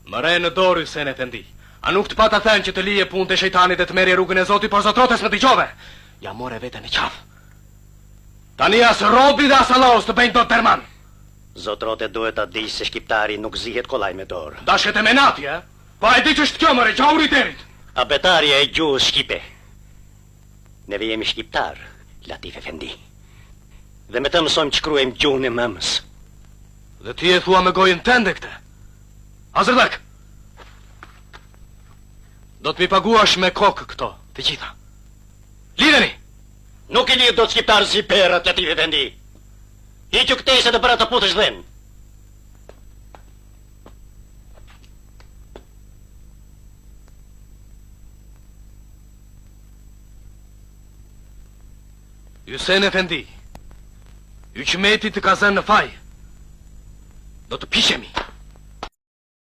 Më re në dorë, Hyseni Efendi. A nuk të pata thënë që të lije punë të shejtanit dhe të merje rrugën e Zotit, por zotrotes më dëgjove. Ja more veten në qafë. Tani as robi dhe as Allahos të bëjnë dot terman. Zotrote duhet ta di se shqiptari nuk zihet kollaj me dorë. Dashket e menati, e? Po e di që është kjo mëre, gjauri terit. A betarja e gjuhës shqipe. Neve jemi shqiptar, Latif Efendi. Dhe me të mësojmë që kruajmë gjuhën e mëmës. Dhe ti e thua me gojën tënde këte. Azërdek! Do të mi paguash me kokë këto, të gjitha. Lidheni! Nuk I lidh do të shqiptarë si perët, Latif Efendi. I që këtej se të bëra të putësh dhenë. Hyseni Efendi, Yqmeti të ka zënë në faj. Do të pishemi.